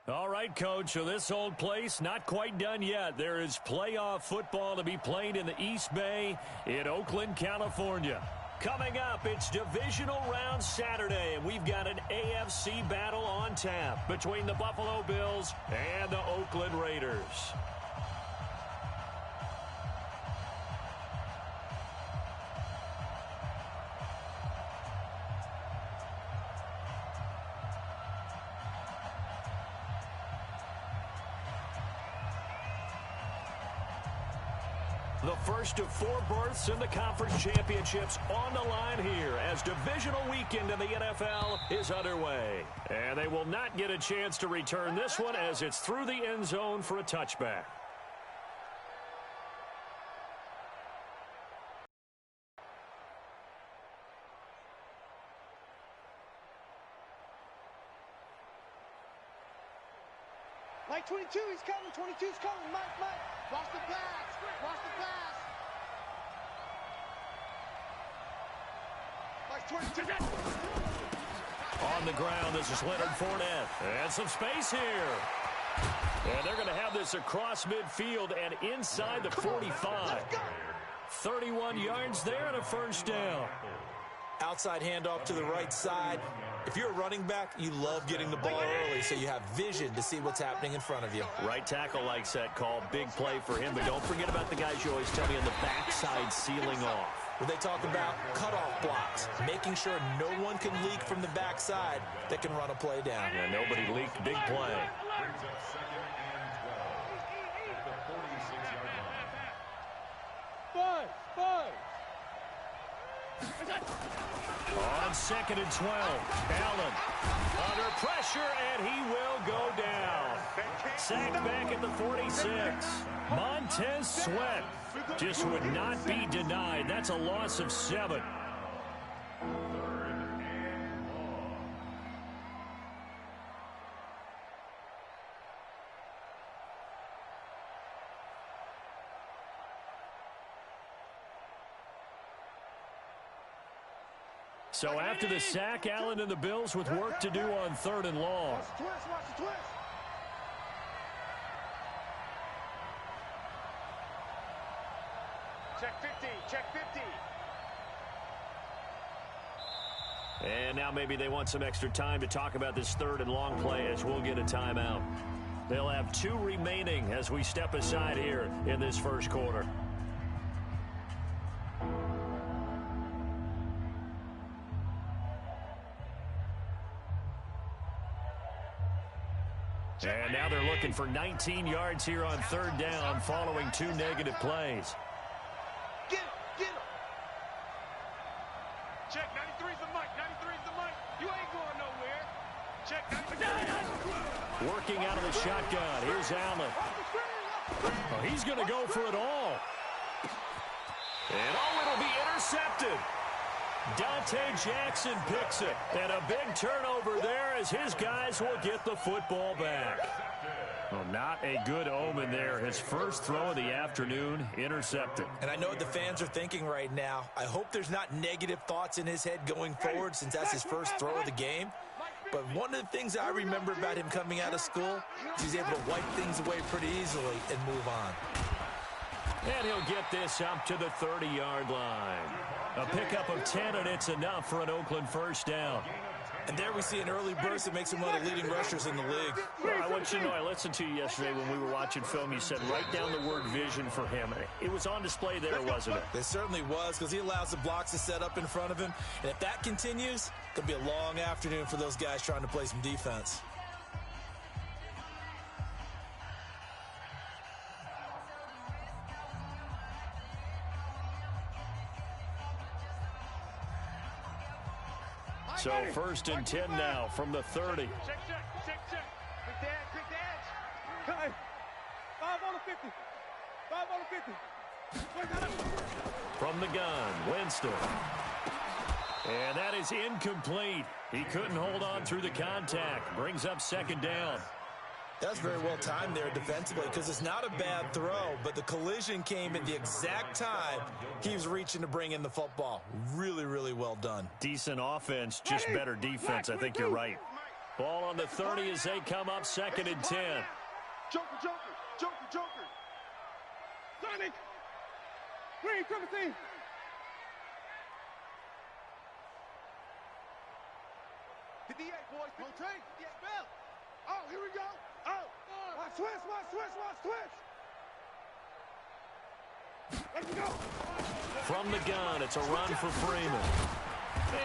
All right, Coach, so this old place not quite done yet. There is playoff football to be played in the East Bay in Oakland, California. Coming up, it's divisional round Saturday, and we've got an AFC battle on tap between the Buffalo Bills and the Oakland Raiders. The first of 4 berths in the conference championships on the line here as divisional weekend in the NFL is underway. And they will not get a chance to return this one as it's through the end zone for a touchback. Mike 22, he's coming. 22's coming. Mike. Watch the pass. Watch the pass. Mike 22. On the ground, this is Leonard Fournette. And some space here. And they're going to have this across midfield and inside the 45. 31 yards there and a first down. Outside handoff to the right side. If you're a running back, you love getting the ball early so you have vision to see what's happening in front of you. Right tackle likes that call. Big play for him. But don't forget about the guys you always tell me on the backside sealing off. When they talk about cutoff blocks, making sure no one can leak from the backside that can run a play down. Yeah, nobody leaked. Big play. Five. On 2nd and 12, Allen under pressure, and he will go down. Sacked back at the 46. Montez Sweat just would not be denied. That's a loss of 7. So after the sack, Allen and the Bills with work to do on 3rd and long. Watch the twist. Check 50. And now maybe they want some extra time to talk about this 3rd and long play as we'll get a timeout. They'll have 2 remaining as we step aside here in this first quarter. And now they're looking for 19 yards here on 3rd down following 2 negative plays. Get him. Check 93's the mic. You ain't going nowhere. Check 93. Working out of the shotgun. Here's Allen. Oh, he's going to go for it all. And it'll be intercepted. Dante Jackson picks it. And a big turnover there as his guys will get the football back. Well, not a good omen there. His first throw of the afternoon intercepted. And I know what the fans are thinking right now. I hope there's not negative thoughts in his head going forward since that's his first throw of the game. But one of the things I remember about him coming out of school is he's able to wipe things away pretty easily and move on. And he'll get this up to the 30-yard line. A pickup of 10, and it's enough for an Oakland first down. And there we see an early burst that makes him one of the leading rushers in the league. Well, I want you to know, I listened to you yesterday when we were watching film. You said write down the word vision for him. It was on display there, wasn't it? It certainly was, because he allows the blocks to set up in front of him. And if that continues, it could be a long afternoon for those guys trying to play some defense. So 1st and 10 now from the 30. Check. Quick dash. Okay. 5 on the 50. 5 on the 50. From the gun, Winston. And that is incomplete. He couldn't hold on through the contact. Brings up 2nd down. That's very well timed there defensively, because it's not a bad throw, but the collision came at the exact time he was reaching to bring in the football. Really, really well done. Decent offense, just better defense. I think you're right. Ball on the 30 as they come up 2nd and 10. Joker, Joker, Joker, Joker. Sonic. Green, triple team. Boys, rotate. Yeah, Bill. Oh, here we go. Oh, watch switch, watch switch, watch switch. Let's go. From the gun, it's a run for Freeman.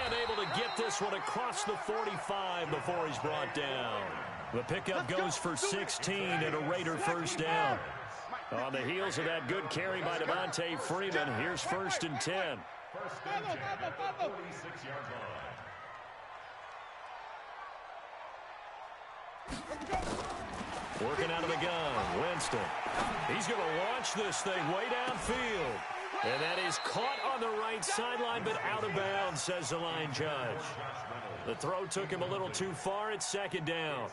And able to get this one across the 45 before he's brought down. The pickup goes for 16 and a Raider first down. On the heels of that good carry by Devontae Freeman, here's 1st and 10. First and 10 at the 46-yard line. Working out of the gun, Winston. He's going to launch this thing way downfield. And that is caught on the right sideline, but out of bounds, says the line judge. The throw took him a little too far. It's 2nd down.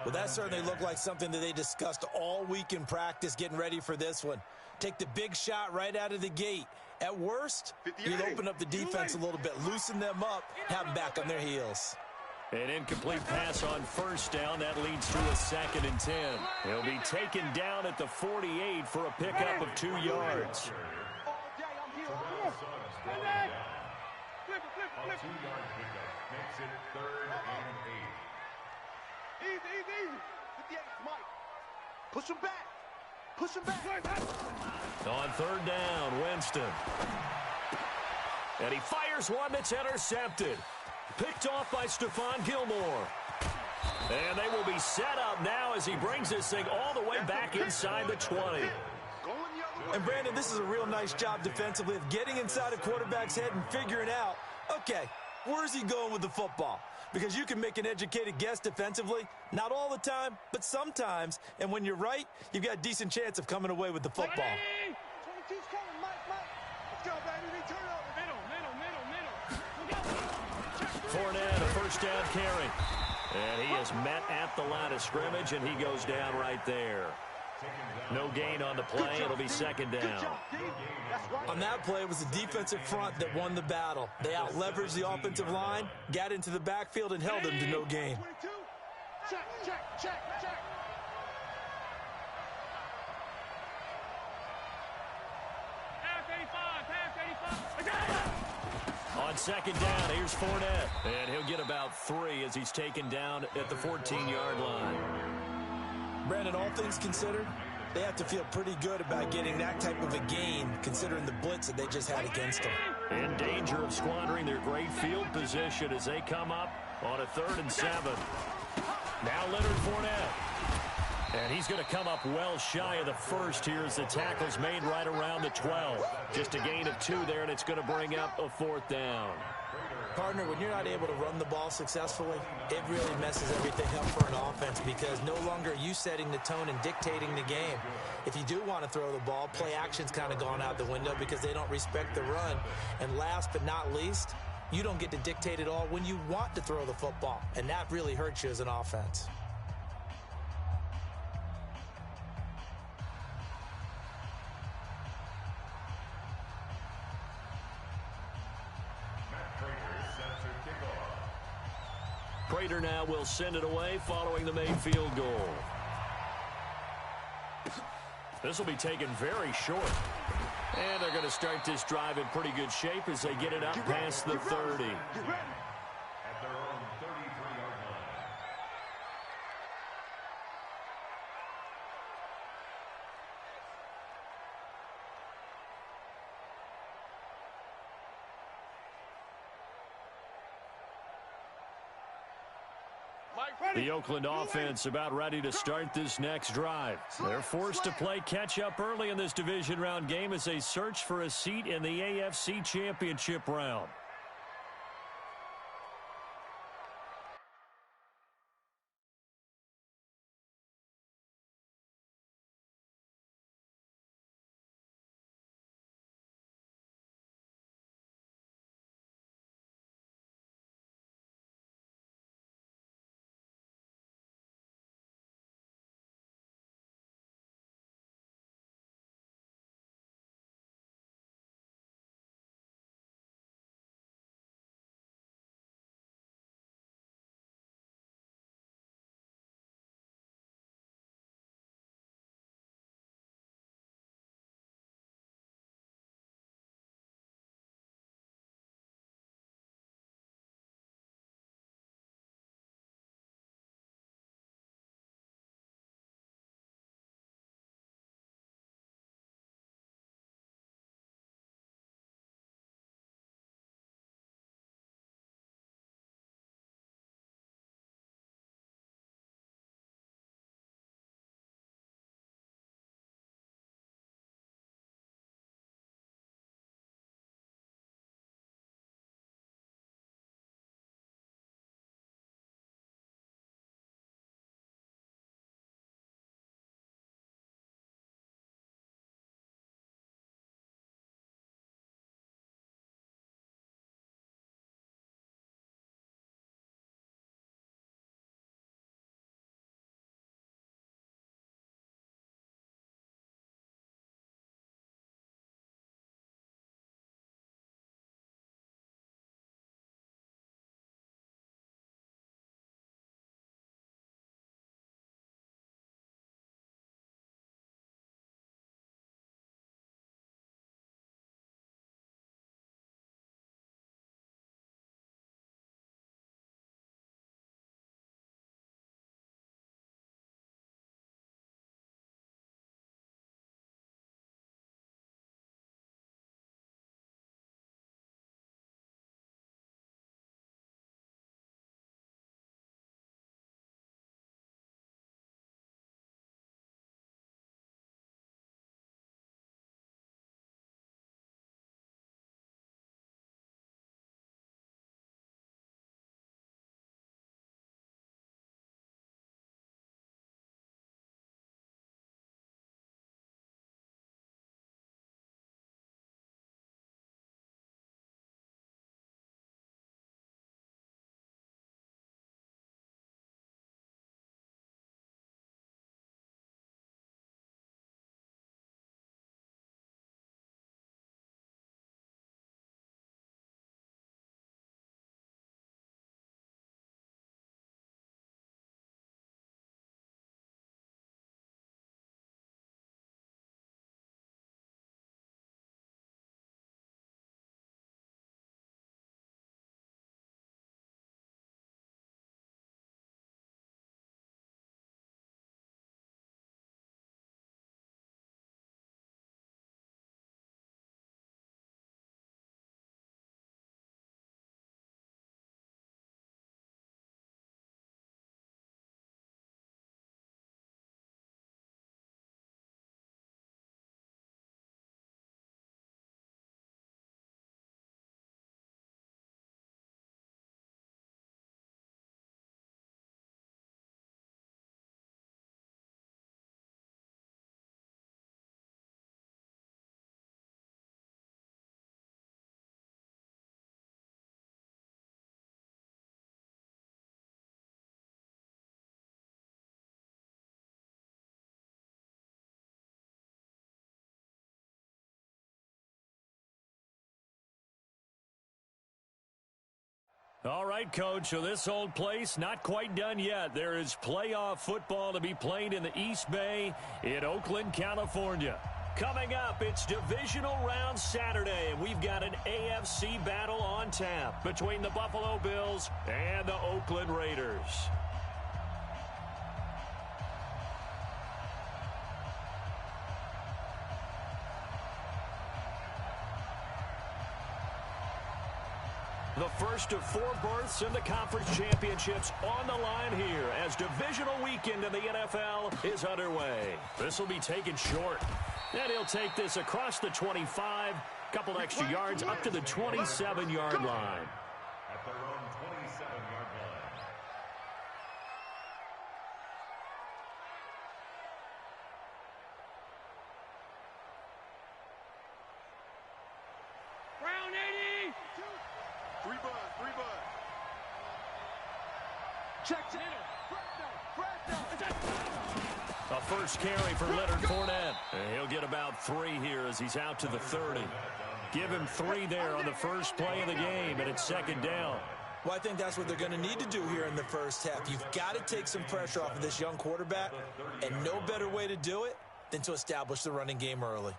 Well, that certainly looked like something that they discussed all week in practice getting ready for this one. Take the big shot right out of the gate. At worst, you'd open up the defense a little bit, loosen them up, have them back on their heels. An incomplete pass on 1st down. That leads to a 2nd and 10. He'll be taken down at the 48 for a pickup of 2 yards. Flip. 2-yard pickup makes it 3rd and 8. Easy. 58, Mike. Push him back. On 3rd down, Winston. And he fires one that's intercepted. Picked off by Stephon Gilmore. And they will be set up now as he brings this thing all the way back inside the 20. And, Brandon, this is a real nice job defensively of getting inside a quarterback's head and figuring out, okay, where's he going with the football? Because you can make an educated guess defensively, not all the time, but sometimes. And when you're right, you've got a decent chance of coming away with the football. 22's coming, Mike. Let's go, baby. Turn over. Middle. Fournette, a first down carry. And he is met at the line of scrimmage, and he goes down right there. No gain on the play. It'll be 2nd down. On that play, it was the defensive front that won the battle. They out-leveraged the offensive line, got into the backfield, and held them to no gain. Check. On 2nd down, here's Fournette. And he'll get about 3 as he's taken down at the 14-yard line. Brandon, all things considered, they have to feel pretty good about getting that type of a gain, considering the blitz that they just had against them. In danger of squandering their great field position as they come up on a 3rd and 7. Now Leonard Fournette. And he's going to come up well shy of the first here as the tackle's made right around the 12. Just a gain of 2 there, and it's going to bring up a 4th down. Partner, when you're not able to run the ball successfully, it really messes everything up for an offense because no longer are you setting the tone and dictating the game. If you do want to throw the ball, play action's kind of gone out the window because they don't respect the run. And last but not least, you don't get to dictate it all when you want to throw the football, and that really hurts you as an offense. Prater now will send it away following the made field goal. This will be taken very short. And they're going to start this drive in pretty good shape as they get it up past the 30. At their own 33-yard line. The Oakland offense about ready to start this next drive. They're forced to play catch-up early in this division round game as they search for a seat in the AFC Championship round. All right, Coach, so this old place not quite done yet. There is playoff football to be played in the East Bay in Oakland, California. Coming up, it's divisional round Saturday, and we've got an AFC battle on tap between the Buffalo Bills and the Oakland Raiders. The first of 4 berths in the conference championships on the line here as divisional weekend in the NFL is underway. This will be taken short. And he'll take this across the 25, couple extra yards up to the 27-yard line. At their own 27-yard line. Brown 80. 3 bud. Checks it. A first carry for Leonard Fournette. And he'll get about 3 here as he's out to the 30. Give him 3 there on the first play of the game, and it's second down. Well, I think that's what they're going to need to do here in the first half. You've got to take some pressure off of this young quarterback, and no better way to do it than to establish the running game early.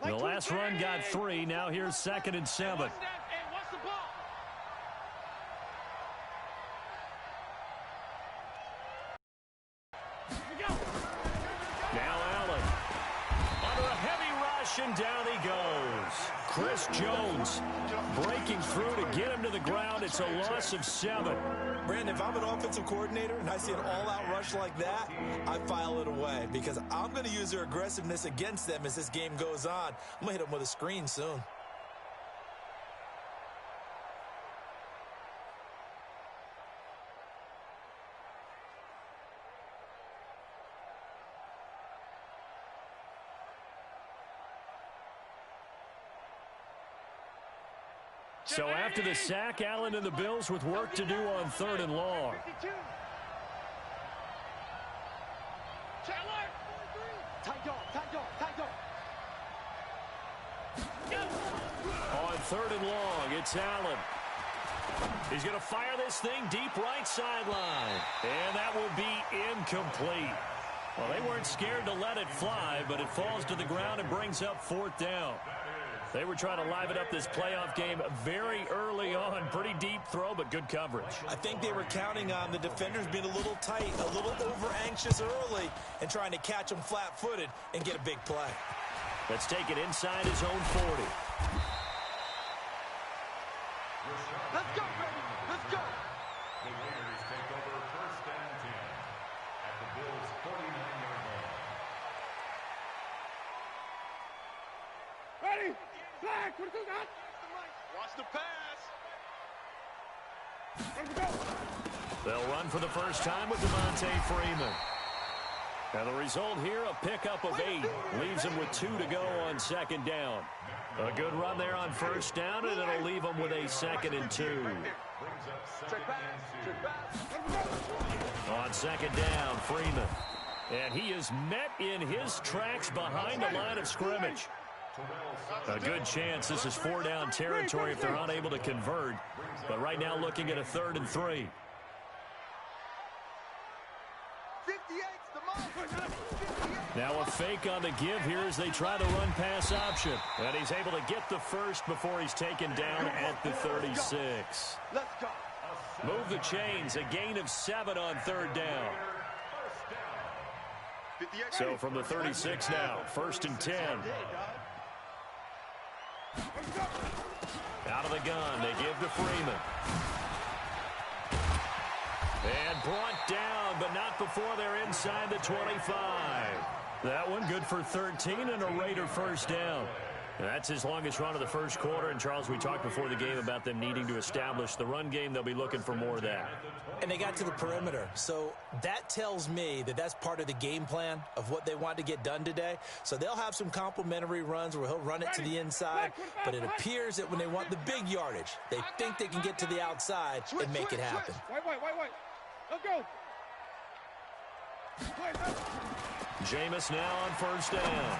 The last run got 3. Now here's 2nd and 7. What's the ball? Now Allen. Under a heavy rush, and down he goes. Chris Jones breaking through to get him to the ground. It's a loss of 7. Brandon, if I'm an offensive coordinator and I see an all-out rush like that, I file it away because I'm going to use their aggressiveness against them as this game goes on. I'm going to hit them with a screen soon. So after the sack, Allen and the Bills with work to do on 3rd and long. 52. Chandler. Tight dog. On 3rd and long, it's Allen. He's going to fire this thing deep right sideline. And that will be incomplete. Well, they weren't scared to let it fly, but it falls to the ground and brings up 4th down. They were trying to liven up this playoff game very early on. Pretty deep throw, but good coverage. I think they were counting on the defenders being a little tight, a little over-anxious early, and trying to catch them flat-footed and get a big play. Let's take it inside his own 40. Let's go, baby. Let's go. The Raiders take over 1st and 10 at the Bills' 49-yard line. Ready? Flag. What is that? Watch the pass. Let's go. They'll run for the first time with Devontae Freeman. And the result here, a pickup of 8. Leaves him with 2 to go on 2nd down. A good run there on 1st down, and it'll leave him with a 2nd and 2. On 2nd down, Freeman. And he is met in his tracks behind the line of scrimmage. A good chance this is 4-down territory if they're unable to convert. But right now looking at a 3rd and 3. Now a fake on the give here as they try to run pass option. And he's able to get the first before he's taken down at the 36. Let's go. Move the chains. A gain of 7 on 3rd down. So from the 36 now, 1st and 10. Out of the gun, they give to Freeman. And brought down, but not before they're inside the 25. That one good for 13 and a Raider 1st down. That's his longest run of the first quarter. And, Charles, we talked before the game about them needing to establish the run game. They'll be looking for more of that. And they got to the perimeter. So that tells me that that's part of the game plan of what they want to get done today. So they'll have some complimentary runs where he'll run it to the inside. But it appears that when they want the big yardage, they think they can get to the outside and make it happen. Wait. Let's go. Jameis now on first down.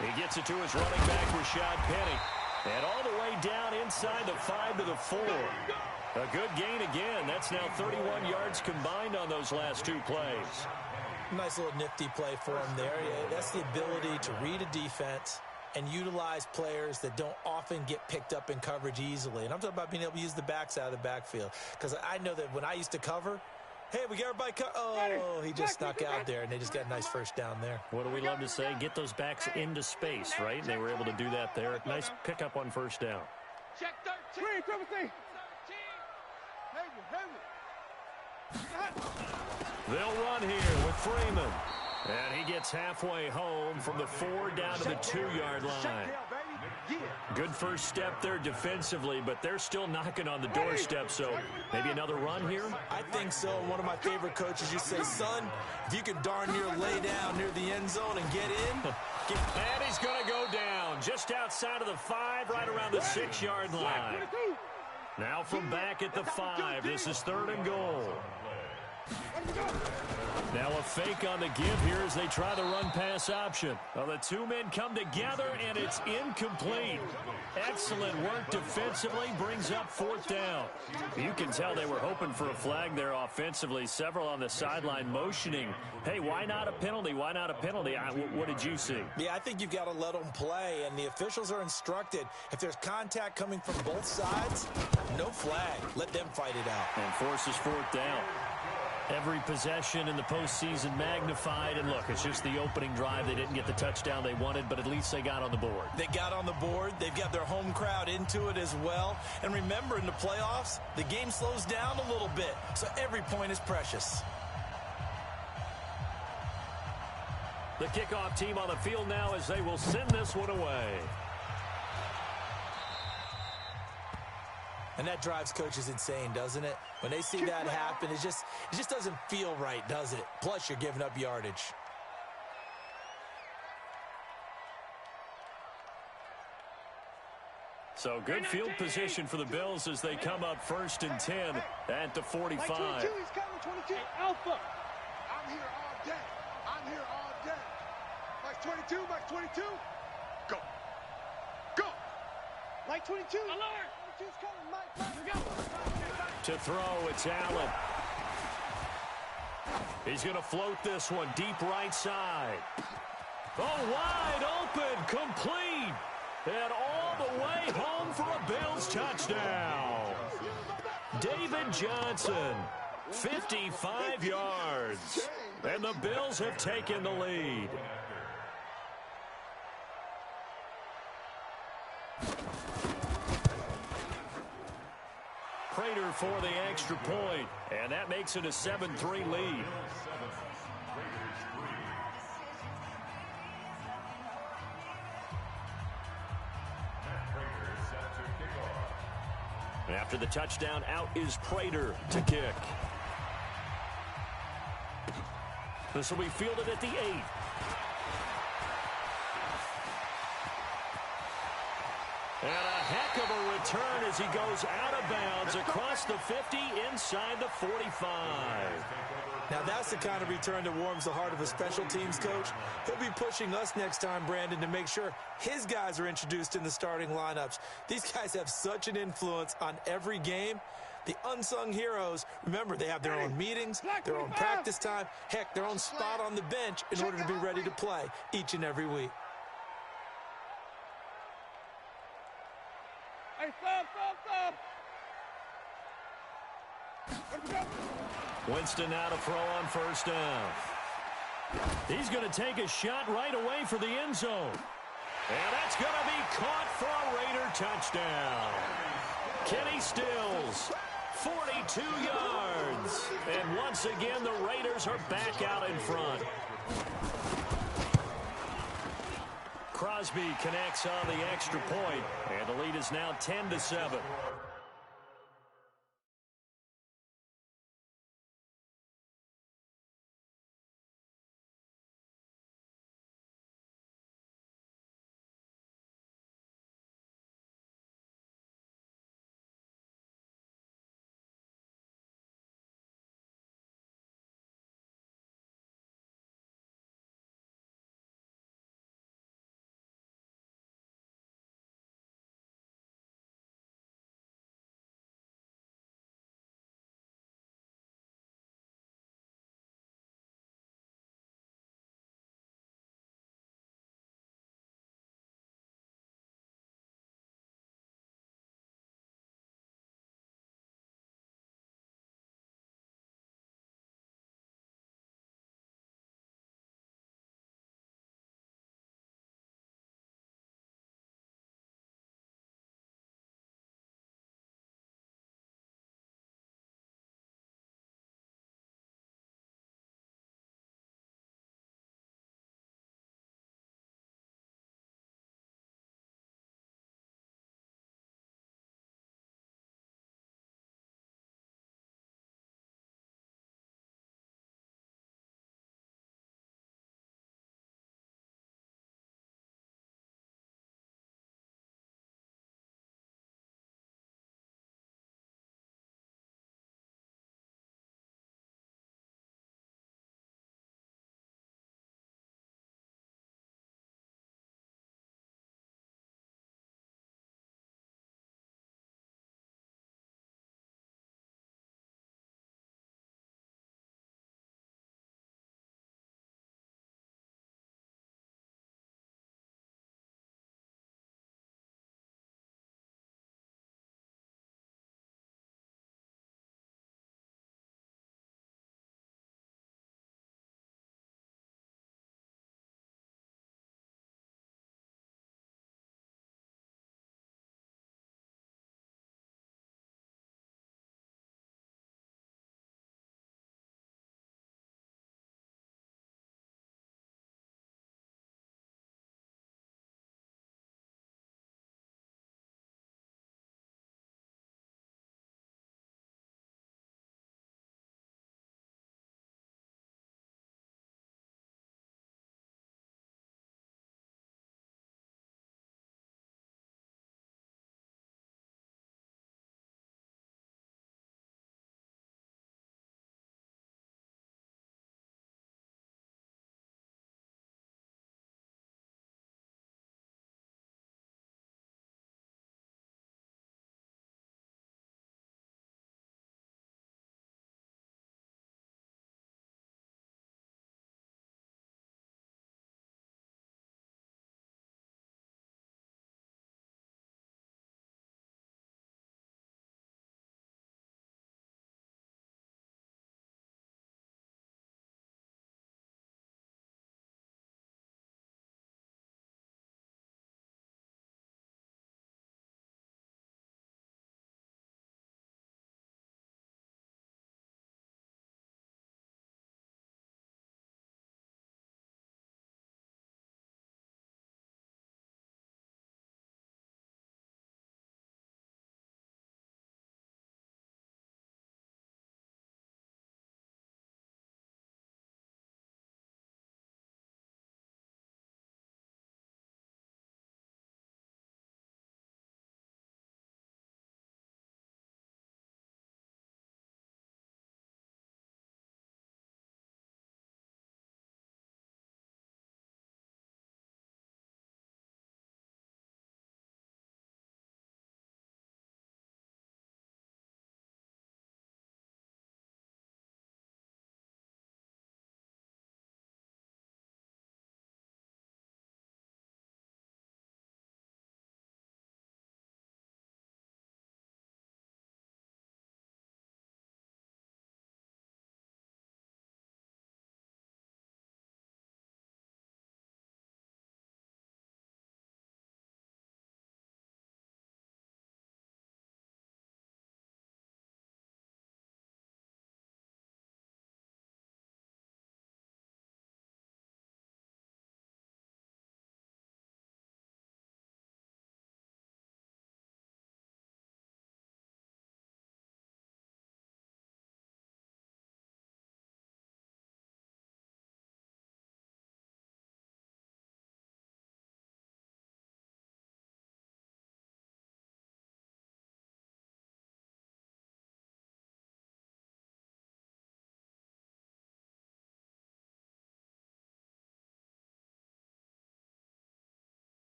He gets it to his running back, Rashad Penny. And all the way down inside the 5 to the 4. A good gain again. That's now 31 yards combined on those last 2 plays. Nice little nifty play for him there. Yeah, that's the ability to read a defense and utilize players that don't often get picked up in coverage easily. And I'm talking about being able to use the backs out of the backfield. Because I know that when I used to cover, hey, we got everybody oh, he just snuck out there, and they just got a nice first down there. What do we love to say? Get those backs into space, right? And they were able to do that there. Nice pickup on first down. Check 13. They'll run here with Freeman. And he gets halfway home from the 4 down to the 2-yard line. Good first step there defensively, but they're still knocking on the doorstep, so maybe another run here? I think so. One of my favorite coaches used to say, son, if you can darn near lay down near the end zone and get in. And he's going to go down just outside of the 5, right around the 6-yard line. Now from back at the 5, this is 3rd and goal. Now a fake on the give here as they try the run-pass option. Well, the 2 men come together, and it's incomplete. Excellent work defensively, brings up 4th down. You can tell they were hoping for a flag there offensively. Several on the sideline motioning. Hey, why not a penalty? Why not a penalty? What did you see? Yeah, I think you've got to let them play, and the officials are instructed. If there's contact coming from both sides, no flag. Let them fight it out. And forces 4th down. Every possession in the postseason magnified. And look, it's just the opening drive. They didn't get the touchdown they wanted, but at least they got on the board. They got on the board. They've got their home crowd into it as well. And remember, in the playoffs, the game slows down a little bit. So every point is precious. The kickoff team on the field now as they will send this one away. And that drives coaches insane, doesn't it? When they see that happen, it just doesn't feel right, does it? Plus, you're giving up yardage. So good field position for the Bills as they come up 1st and 10 at the 45. Mike 22, he's coming, 22. Alpha. I'm here all day. I'm here all day. Mike 22, Mike 22. Go. Go. Mike 22. Alert. 22's coming, Mike. Go. To throw, it's Allen. He's going to float this one deep right side. Oh, wide open, complete. And all the way home for a Bills touchdown. David Johnson, 55 yards. And the Bills have taken the lead. Prater for the extra point, and that makes it a 7-3 lead. After the touchdown, out is Prater to kick. This will be fielded at the 8. And a heck of a return as he goes out of bounds across the 50 inside the 45. Now that's the kind of return that warms the heart of a special teams coach. He'll be pushing us next time, Brandon, to make sure his guys are introduced in the starting lineups. These guys have such an influence on every game. The unsung heroes, remember, they have their own meetings, their own practice time, heck, their own spot on the bench in order to be ready to play each and every week. Hey, stop. Where'd we go? Winston now to throw on first down. He's going to take a shot right away for the end zone. And that's going to be caught for a Raider touchdown. Kenny Stills, 42 yards. And once again, the Raiders are back out in front. Crosby connects on the extra point, and the lead is now 10-7.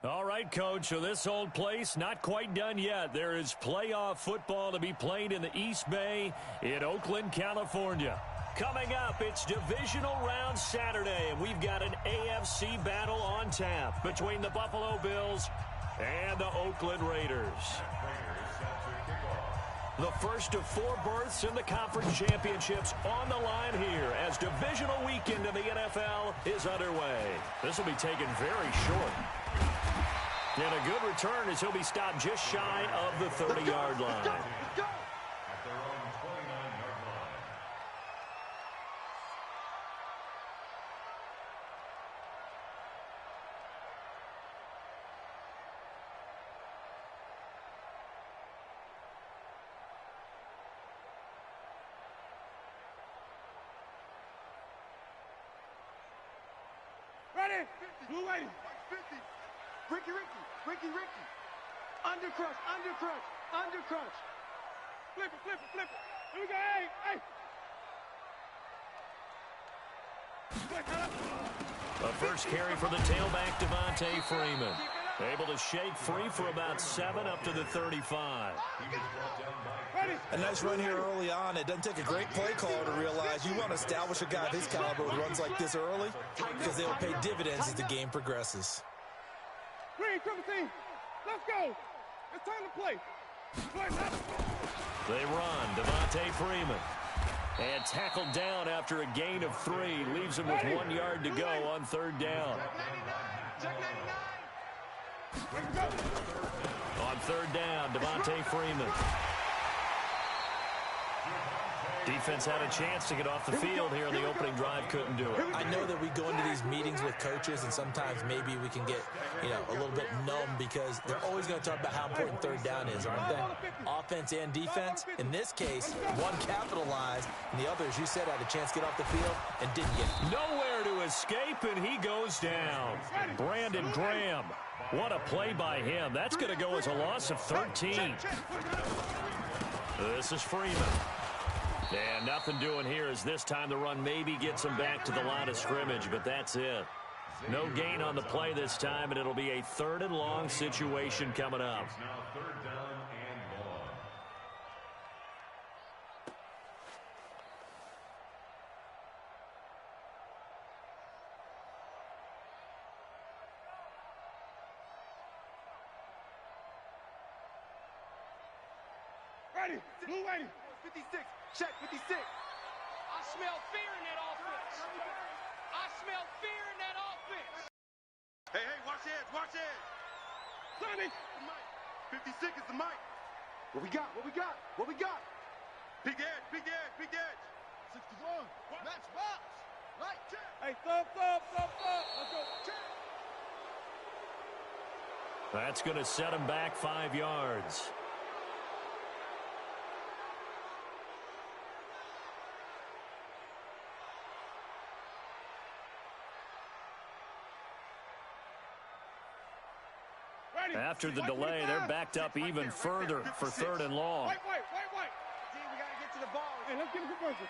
All right, Coach, so this old place not quite done yet. There is playoff football to be played in the East Bay in Oakland, California. Coming up, it's divisional round Saturday, and we've got an AFC battle on tap between the Buffalo Bills and the Oakland Raiders. The first of 4 berths in the conference championships on the line here as divisional weekend in the NFL is underway. This will be taken very short. And a good return as he'll be stopped just shy of the 30-yard line. At their own 29-yard line. Ready? Blue lady. 50. Ricky. Under crunch. Flip it. Here we go. Hey. A first carry for the tailback, Devontae Freeman. Able to shake free for about 7 up to the 35. A nice run here early on. It doesn't take a great play caller to realize you want to establish a guy of his caliber with runs like this early because they'll pay dividends as the game progresses. Green, triple team. Let's go. It's time to play. They run. Devontae Freeman. And tackled down after a gain of 3. Leaves him with 1 yard to go on 3rd down. Check 99. On 3rd down, Devontae Freeman. Defense had a chance to get off the field here in the opening drive, couldn't do it. I know that we go into these meetings with coaches, and sometimes maybe we can get, a little bit numb because they're always going to talk about how important 3rd down is, aren't they? Offense and defense. In this case, one capitalized, and the other, as you said, had a chance to get off the field and didn't get it. Nowhere to escape, and he goes down. Brandon Graham. What a play by him. That's going to go as a loss of 13. This is Freeman. And nothing doing here as this time the run maybe gets him back to the line of scrimmage, but that's it. No gain on the play this time, and it'll be a 3rd and long situation coming up. It's now 3rd down and long. Ready. Blue lady. 56. Check 56. I smell fear in that offense. I smell fear in that offense. Hey, watch edge. Sonny. 56 is the mic. What we got? Big edge. 61. Match box. Light check. Hey, thump. Let's go. Check. That's going to set him back 5 yards. After the delay, they're backed up even further for 3rd and long. Wait. Team, we got to get to the ball. Hey, let's get a conversion.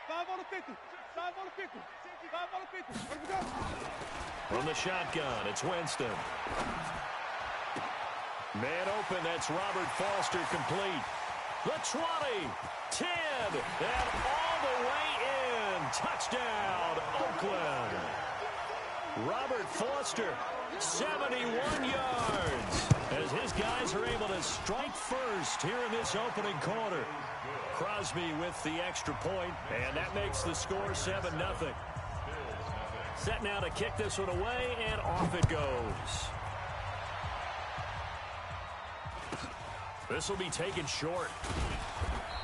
5 on the 50. 5 on the 50. 5 on the 50. Where we go? From the shotgun, it's Winston. Man open, that's Robert Foster complete. The 20, 10, and all the way in. Touchdown, Oakland. Robert Foster, 71 yards, as his guys are able to strike first here in this opening quarter. Crosby with the extra point, and that makes the score 7-0. Set now to kick this one away, and off it goes. This will be taken short.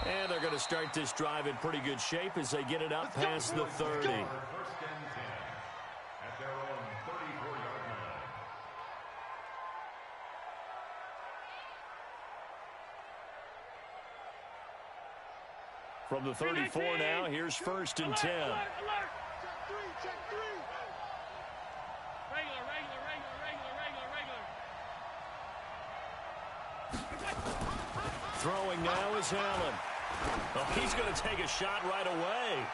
And they're going to start this drive in pretty good shape as they get it up past the 30. From the 34 now, here's 1st and 10. Alert. Check 3. Regular. Throwing now is Allen. Oh, he's going to take a shot right away.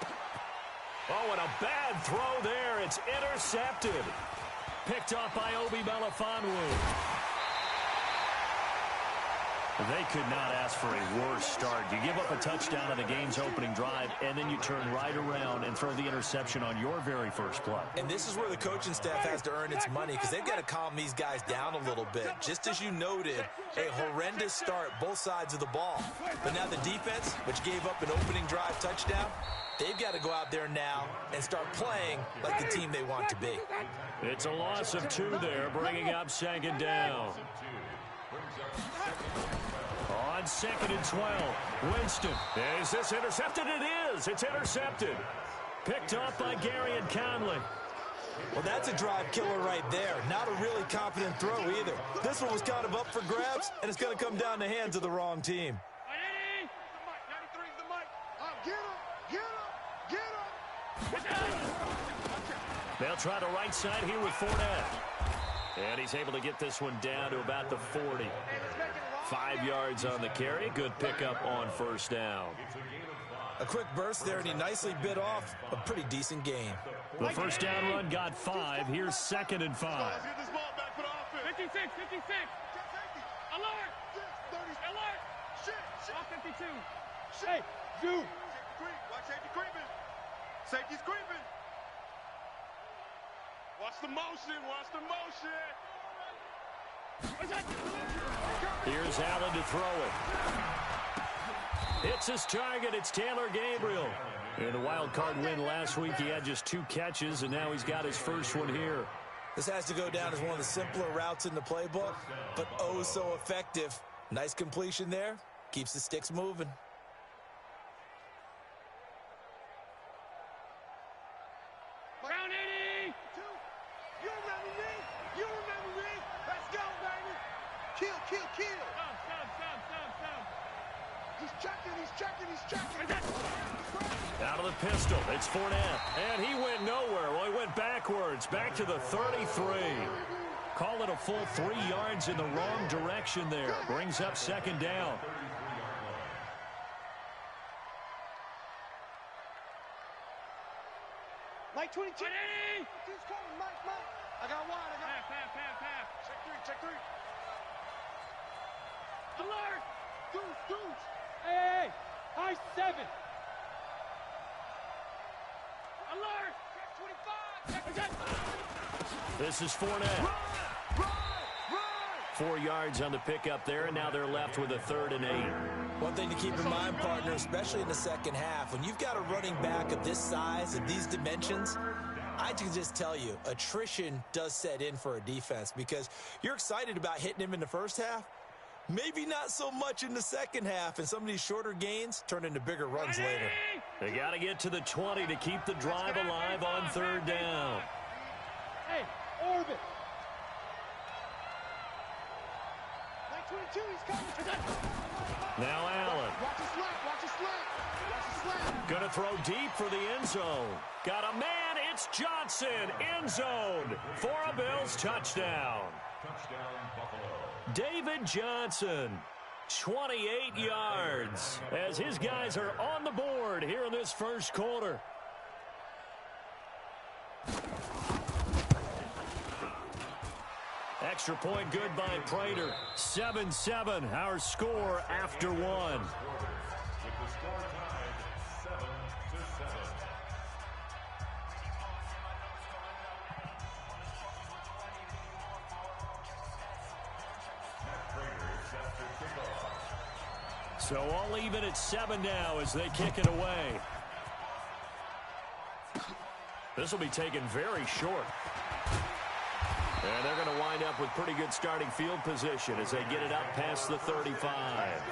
Oh, and a bad throw there. It's intercepted. picked off by Obi Melifonwu. They could not ask for a worse start. You give up a touchdown on the game's opening drive, and then you turn right around and throw the interception on your very first play. And this is where the coaching staff has to earn its money because they've got to calm these guys down a little bit. Just as you noted, a horrendous start, both sides of the ball. But now the defense, which gave up an opening drive touchdown, they've got to go out there now and start playing like the team they want to be. It's a loss of 2 there, bringing up second down. On 2nd and 12, Winston. Is this intercepted? It is. It's intercepted. Picked off by Garyon Conley. Well, that's a drive killer right there. Not a really confident throw either. This one was kind of up for grabs, and it's going to come down the hands of the wrong team. 93's the mic. Get up. They'll try the right side here with Fournette. And he's able to get this one down to about the 40. 5 yards on the carry. Good pickup on first down. A quick burst there, and he nicely bit off a pretty decent gain. The first down run got 5. Here's 2nd and 5. Get this ball back for the offense. 56. Alert. Alert. Shit. All 52. Hey, zoom. Watch safety creeping. Safety's creeping. Watch the motion. Here's Allen to throw it. It's his target. It's Taylor Gabriel. In a wild card win last week, he had just 2 catches, and now he's got his first one here. This has to go down as one of the simpler routes in the playbook, but oh so effective. Nice completion there. Keeps the sticks moving. Round 80. You remember me. Let's go, baby. Kill. He's checking. Out of the pistol, it's Fournette. And he went nowhere. Well, he went backwards, back to the 33. Call it a full 3 yards in the wrong direction there. Brings up second down. Mike 22. He's coming, Mike. I got one. Half. Check 3. Alert. Deuce. Hey. High 7. Alert. Check 25. This is Fournette. Run. 4 yards on the pickup there, and now they're left with a 3rd and 8. One thing to keep in mind, partner, especially in the second half, when you've got a running back of this size, of these dimensions, I can just tell you, attrition does set in for a defense because you're excited about hitting him in the first half, maybe not so much in the second half, and some of these shorter gains turn into bigger runs later. They got to get to the 20 to keep the drive alive on 3rd down. Hey, orbit. Mike 22, he's coming. Now Allen. Watch his slant. Going to throw deep for the end zone. Got a man. It's Johnson. End zone for a Bills touchdown. David Johnson, 28 yards, as his guys are on the board here in this first quarter. Extra point good by Prater. 7-7, our score after 1. So all even at 7 now as they kick it away. This will be taken very short. And they're going to wind up with pretty good starting field position as they get it up past the 35.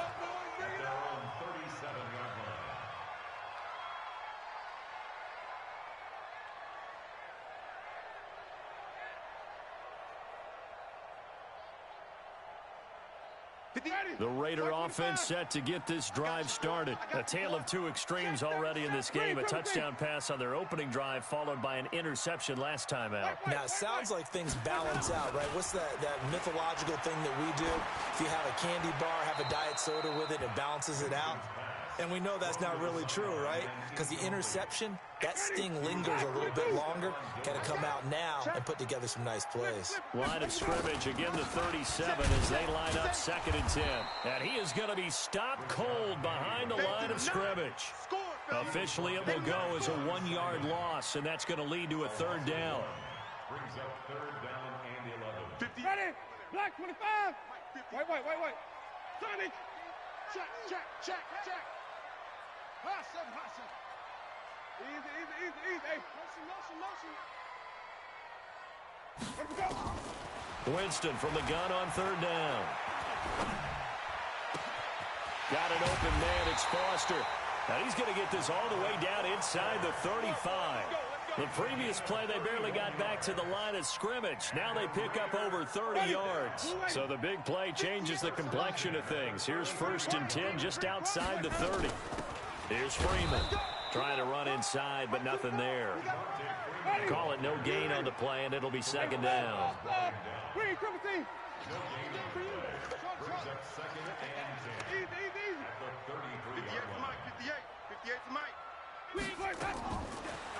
The Raider offense set to get this drive started. A tale of 2 extremes already in this game. A touchdown pass on their opening drive followed by an interception last time out. Now, it sounds like things balance out, right? What's that mythological thing that we do? If you have a candy bar, have a diet soda with it, it balances it out. And we know that's not really true, right? Because the interception, that sting lingers a little bit longer. Got to come out now and put together some nice plays. Line of scrimmage, again the 37 as they line up 2nd and 10. And he is going to be stopped cold behind the line of scrimmage. Officially, it will go as a 1-yard loss, and that's going to lead to a 3rd down. Brings up 3rd down and 11. 50. Ready. Black 25. Wait. Sonic. Check. Hustle. Easy. Hey, motion. Let me go. Winston from the gun on 3rd down. Got an open man. It's Foster. Now he's going to get this all the way down inside the 35. The previous play, they barely got back to the line of scrimmage. Now they pick up over 30 yards. So the big play changes the complexion of things. Here's 1st and 10 just outside the 30. Here's Freeman trying to run inside, but nothing there. Call it no gain on the play, and it'll be 2nd down. Green, triple team. Brings up 2nd and 10. Easy. At the 33-yard line. 58 to Mike.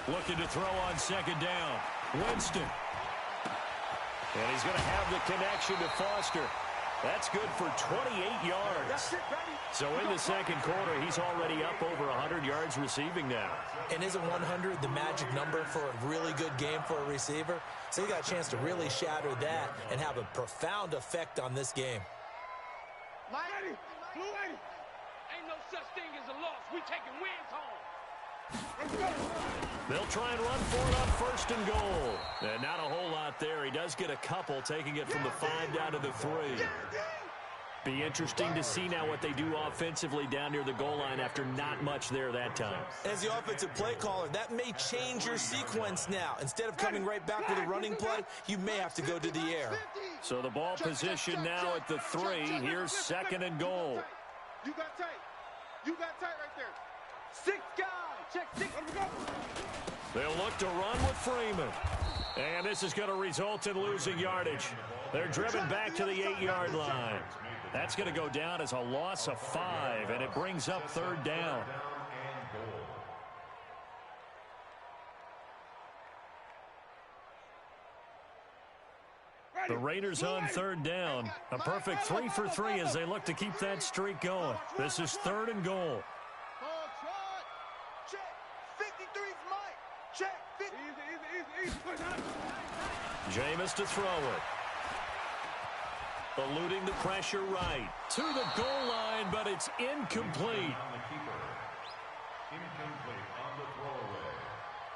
Looking to throw on 2nd down. Winston. And he's going to have the connection to Foster. That's good for 28 yards. So in the 2nd quarter, he's already up over 100 yards receiving now. And isn't 100 the magic number for a really good game for a receiver? So he got a chance to really shatter that and have a profound effect on this game. Ready. Blue 80. Ain't no such thing as a loss. We taking wins home. They'll try and run for it on 1st and goal. And not a whole lot there. He does get a couple, taking it from the 5 down to the 3. Be interesting to see now what they do offensively down near the goal line after not much there that time. As the offensive play caller, that may change your sequence now. Instead of coming right back with a running play, you may have to go to the air. So the ball position now at the 3. Here's 2nd and goal. You got tight right there. 6 guys. Check 6. Let me go. They'll look to run with Freeman. And this is going to result in losing yardage. They're driven back to the 8-yard line. That's going to go down as a loss of 5, and it brings up 3rd down. The Raiders on 3rd down. A perfect 3 for 3 as they look to keep that streak going. This is 3rd and goal. Check. 53's Mike. Check. Easy. Jameis to throw it. Eluding the pressure right. To the goal line, but it's incomplete.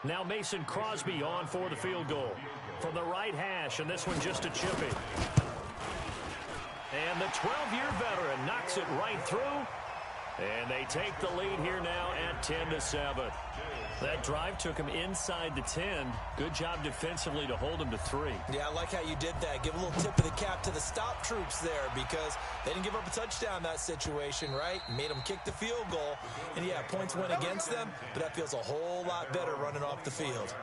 Now Mason Crosby on for the field goal. From the right hash, and this one just a chippy. And the 12-year veteran knocks it right through. And they take the lead here now at 10-7. That drive took him inside the 10. Good job defensively to hold him to 3. Yeah, I like how you did that. Give a little tip of the cap to the stop troops there because they didn't give up a touchdown in that situation, right? Made them kick the field goal. And, yeah, points went against them, but that feels a whole lot better running off the field.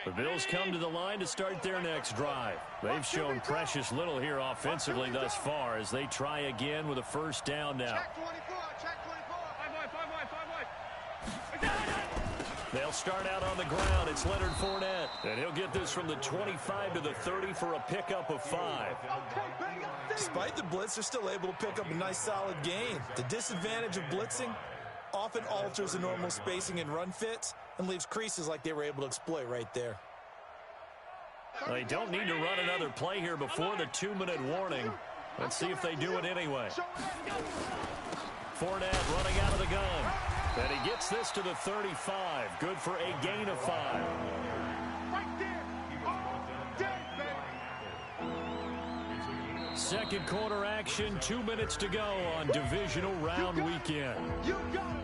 The Bills come to the line to start their next drive. They've shown precious little here offensively thus far as they try again with a 1st down now. Check 24. They'll start out on the ground. It's Leonard Fournette. And he'll get this from the 25 to the 30 for a pickup of 5. Despite the blitz, they're still able to pick up a nice solid gain. The disadvantage of blitzing often alters the normal spacing and run fits and leaves creases like they were able to exploit right there. They don't need to run another play here before the 2-minute warning. Let's see if they do it anyway. Fournette running out of the gun. And he gets this to the 35. Good for a gain of 5. Second quarter action, 2 minutes to go on divisional round weekend. You got it.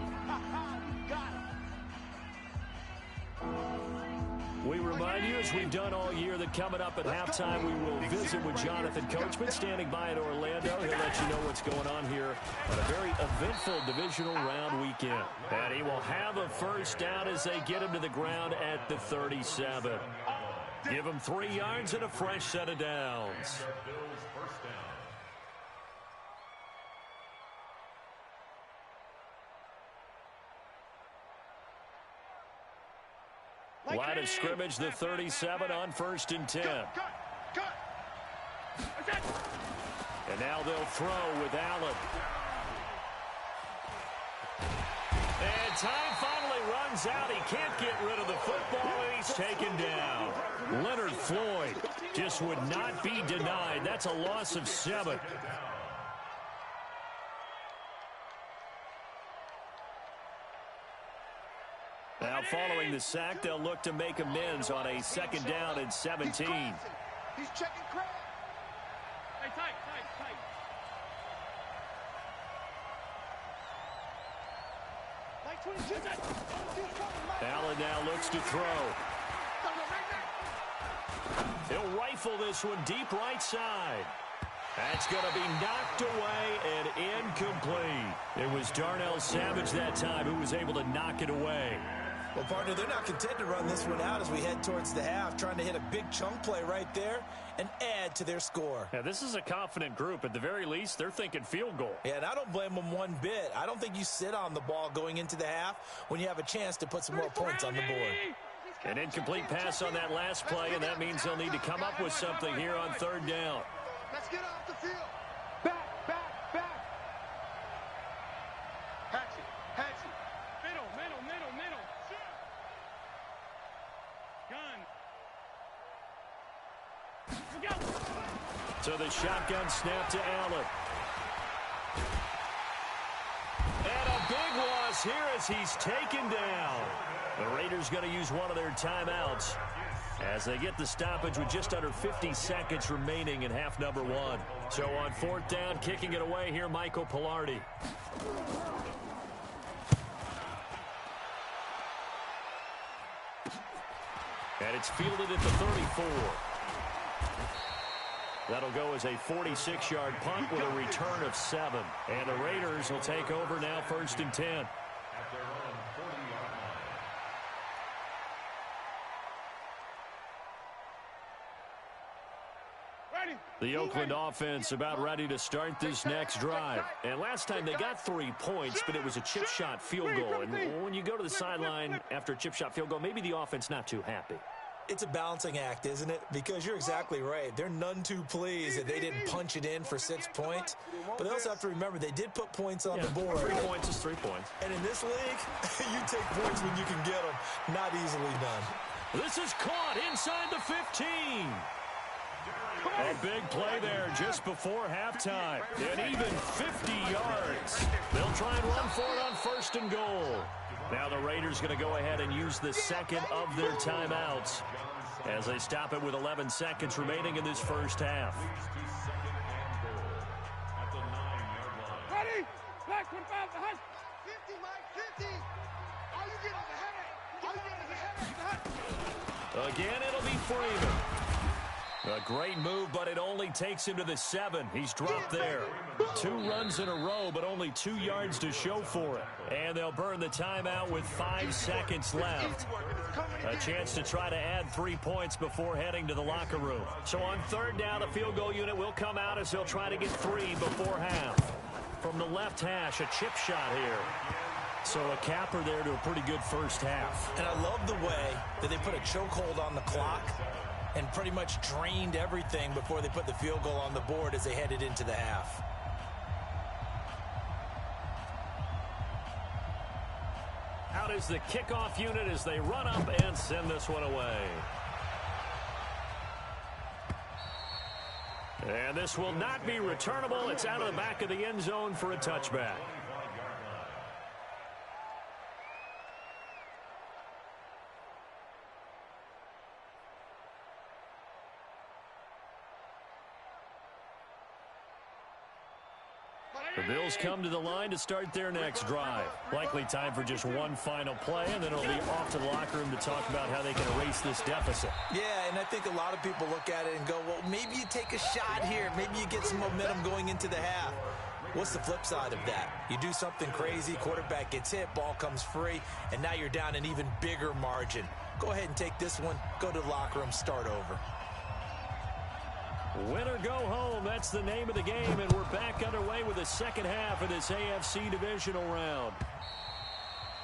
We remind you, as we've done all year, that coming up at halftime, we will visit with Jonathan Coachman, standing by in Orlando. He'll let you know what's going on here on a very eventful divisional round weekend. And he will have a first down as they get him to the ground at the 37. Give him 3 yards and a fresh set of downs. Line of scrimmage, the 37 on 1st and 10. And now they'll throw with Allen. And time finally runs out. He can't get rid of the football, and he's taken down. Leonard Floyd just would not be denied. That's a loss of 7. Now following the sack, they'll look to make amends on a 2nd down and 17. He's checking Craig. Hey, tight. Like 22. Allen now looks to throw. He'll rifle this one deep right side. That's going to be knocked away and incomplete. It was Darnell Savage that time who was able to knock it away. Well, partner, they're not content to run this one out as we head towards the half, trying to hit a big chunk play right there and add to their score. Yeah, this is a confident group. At the very least, they're thinking field goal. Yeah, and I don't blame them one bit. I don't think you sit on the ball going into the half when you have a chance to put some more points on the board. An incomplete pass on that last play, and that means they'll need to come up with something here on 3rd down. Let's get off the field. Back. Hatchet. Middle. Gun. Look out. So the shotgun snap to Allen. And a big loss here as he's taken down. The Raiders going to use one of their timeouts as they get the stoppage with just under 50 seconds remaining in half number 1. So on 4th down, kicking it away here, Michael Pilardi. And it's fielded at the 34. That'll go as a 46-yard punt with a return of 7. And the Raiders will take over now 1st and 10. The Oakland offense about ready to start this next drive. And last time they got 3 points, but it was a chip shot field goal. And when you go to the sideline after a chip shot field goal, maybe the offense not too happy. It's a balancing act, isn't it? Because you're exactly right. They're none too pleased that they didn't punch it in for 6 points. But they also have to remember they did put points on the board. 3 points is 3 points. And in this league, you take points when you can get them. Not easily done. This is caught inside the 15. A big play there just before halftime. And even 50 yards. They'll try and run for it on 1st and goal. Now the Raiders going to go ahead and use the 2nd of their timeouts as they stop it with 11 seconds remaining in this first half. Ready? Black 25, the hut. 50, Mike, 50. All you getting is a headache. Again, it'll be Freeman. A great move, but it only takes him to the 7. He's dropped there. 2 runs in a row, but only 2 yards to show for it. And they'll burn the timeout with 5 seconds left. A chance to try to add 3 points before heading to the locker room. So on 3rd down, the field goal unit will come out as they'll try to get 3 before half. From the left hash, a chip shot here. So a capper there to a pretty good first half. And I love the way that they put a chokehold on the clock and pretty much drained everything before they put the field goal on the board as they headed into the half. Out is the kickoff unit as they run up and send this one away. And this will not be returnable. It's out of the back of the end zone for a touchback. The Bills come to the line to start their next drive. Likely time for just one final play, and then it'll be off to the locker room to talk about how they can erase this deficit. Yeah, and I think a lot of people look at it and go, well, maybe you take a shot here. Maybe you get some momentum going into the half. What's the flip side of that? You do something crazy, quarterback gets hit, ball comes free, and now you're down an even bigger margin. Go ahead and take this one, go to the locker room, start over. Win or go home, that's the name of the game, and we're back underway with the second half of this AFC divisional round.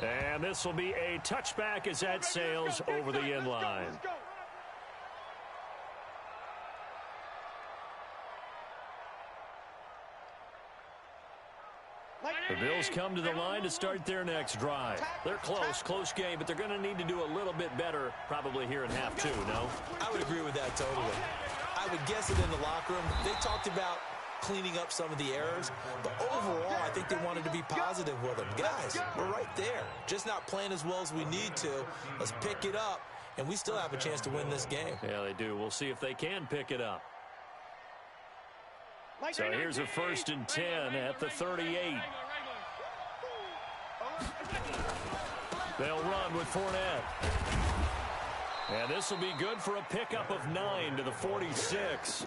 And this will be a touchback as that sails over the end line. The Bills come to the line to start their next drive. They're close game, but they're going to need to do a little bit better probably here in half two, no? I would agree with that totally. I would guess it in the locker room. They talked about cleaning up some of the errors, but overall, I think they wanted to be positive with them. Guys, we're right there. Just not playing as well as we need to. Let's pick it up, and we still have a chance to win this game. Yeah, they do. We'll see if they can pick it up. So here's a 1st and 10 at the 38. They'll run with Fournette. And this will be good for a pickup of 9 to the 46.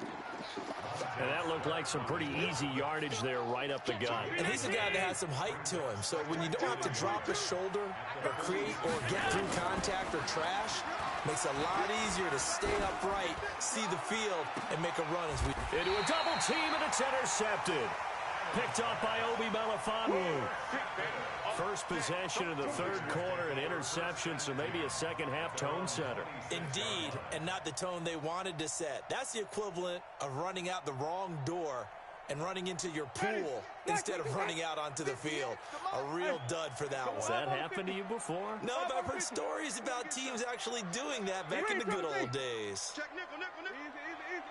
And that looked like some pretty easy yardage there right up the gut. And he's a guy that has some height to him. So when you don't have to drop a shoulder or create or get through contact or trash, makes it a lot easier to stay upright, see the field, and make a run as we... Into a double team, and it's intercepted. Picked off by Obi Melifonwu. First possession of the third quarter, an interception, so maybe a second-half tone setter. Indeed, and not the tone they wanted to set. That's the equivalent of running out the wrong door and running into your pool instead of running out onto the field. A real dud for that one. Has that happened to you before? No, but I've heard stories about teams actually doing that back in the good old days. Check nickel.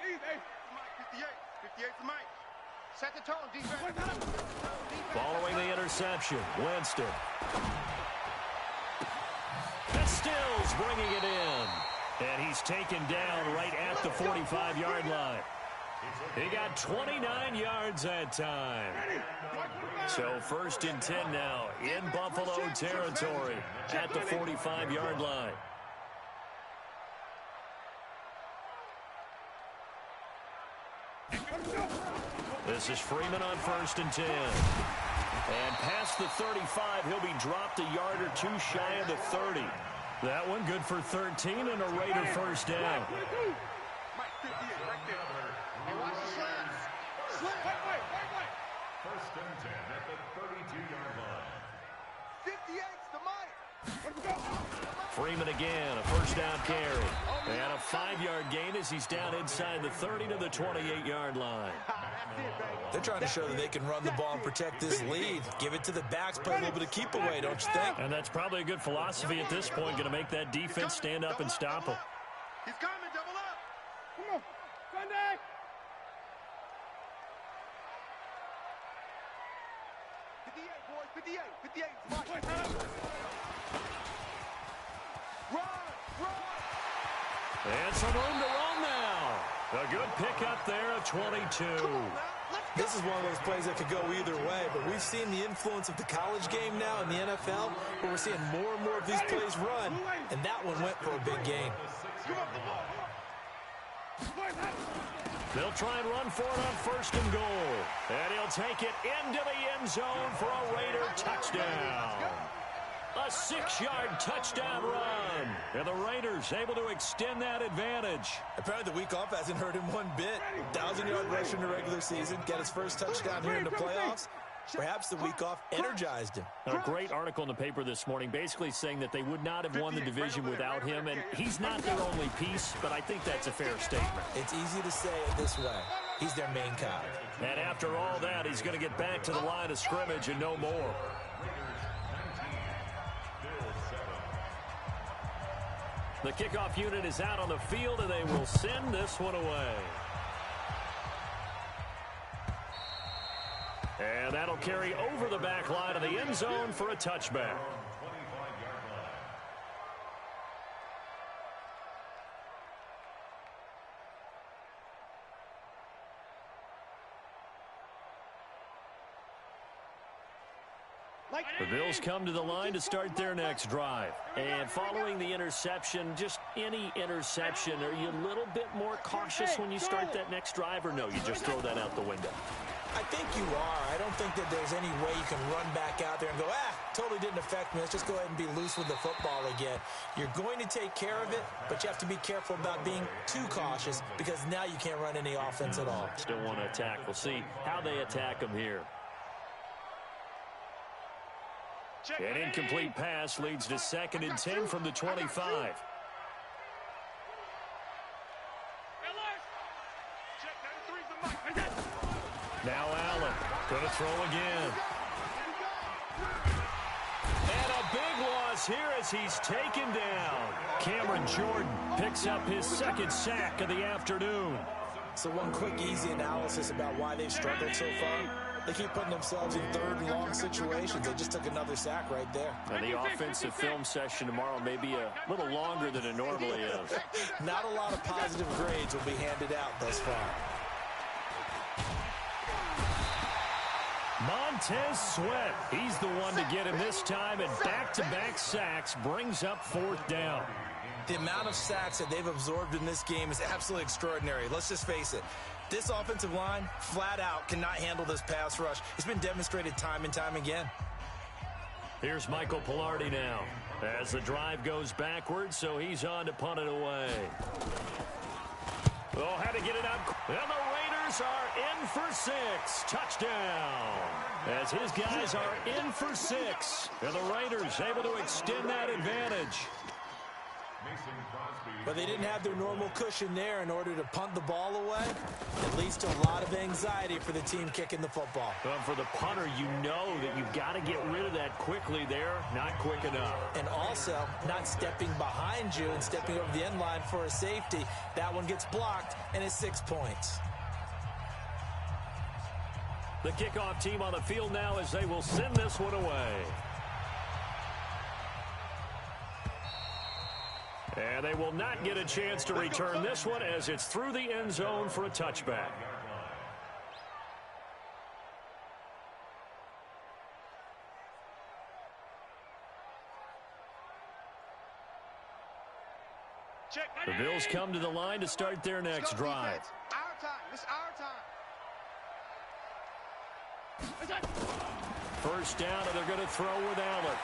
Easy. 58 for Mike. Set the tone, defense. Following the interception, Winston. And Stills bringing it in. And he's taken down right at the 45-yard line. He got 29 yards that time. So 1st and 10 now in Buffalo territory at the 45-yard line. This is Freeman on 1st and 10. And past the 35, he'll be dropped a yard or two shy of the 30. That one good for 13 and a Raider first down. Mike, 58 right there. Hey, watch the slant. Wait. 1st and 10 at the 32-yard line. 58's the Mike. Freeman again, a first down carry. And a 5-yard gain as he's down inside the 30 to the 28-yard line. They're trying to show that they can run the ball and protect this lead. Give it to the backs, play a little bit of keep away, don't you think? And that's probably a good philosophy at this point, going to make that defense stand up and stop him. He's coming, double up. Come on, Sunday. Boys, 58. Run. And some room to run now. A good pickup there at 22. This is one of those plays that could go either way, but we've seen the influence of the college game now in the NFL, where we're seeing more and more of these plays run, and that one went for a big gain. They'll try and run for it on 1st and goal. And he'll take it into the end zone for a Raider touchdown. A 6-yard touchdown run. And the Raiders able to extend that advantage. Apparently the week off hasn't hurt him one bit. 1,000-yard rush in the regular season. Got his first touchdown here in the playoffs. Perhaps the week off energized him. A great article in the paper this morning basically saying that they would not have won the division without him. And he's not their only piece, but I think that's a fair statement. It's easy to say it this way. He's their main guy. And after all that, he's going to get back to the line of scrimmage and no more. The kickoff unit is out on the field, and they will send this one away. And that'll carry over the back line of the end zone for a touchback. The Bills come to the line to start their next drive. And following the interception, just any interception, are you a little bit more cautious when you start that next drive, or no, you just throw that out the window? I think you are. I don't think that there's any way you can run back out there and go, totally didn't affect me. Let's just go ahead and be loose with the football again. You're going to take care of it, but you have to be careful about being too cautious because now you can't run any offense at all. Still want to attack. We'll see how they attack them here. An incomplete pass leads to 2nd and 10 from the 25. Now Allen, going to throw again. And a big loss here as he's taken down. Cameron Jordan picks up his 2nd sack of the afternoon. So one quick, easy analysis about why they've struggled so far. They keep putting themselves in 3rd and long situations. They just took another sack right there. And the offensive film session tomorrow may be a little longer than it normally is. Not a lot of positive grades will be handed out thus far. Montez Sweat, he's the one to get him this time, and back-to-back sacks brings up 4th down. The amount of sacks that they've absorbed in this game is absolutely extraordinary. Let's just face it. This offensive line, flat out, cannot handle this pass rush. It's been demonstrated time and time again. Here's Michael Palardy now as the drive goes backwards, so he's on to punt it away. Oh, had to get it out. And the Raiders are in for 6. Touchdown. As his guys are in for 6. And the Raiders able to extend that advantage. But they didn't have their normal cushion there in order to punt the ball away. It leads to a lot of anxiety for the team kicking the football. Well, for the punter, you know that you've got to get rid of that quickly there. Not quick enough. And also, not stepping behind you and stepping over the end line for a safety. That one gets blocked, and it's 6 points. The kickoff team on the field now as they will send this one away. And they will not get a chance to return this one as it's through the end zone for a touchback. The Bills come to the line to start their next drive. Our time. It's our time. First down, and they're going to throw with Allen.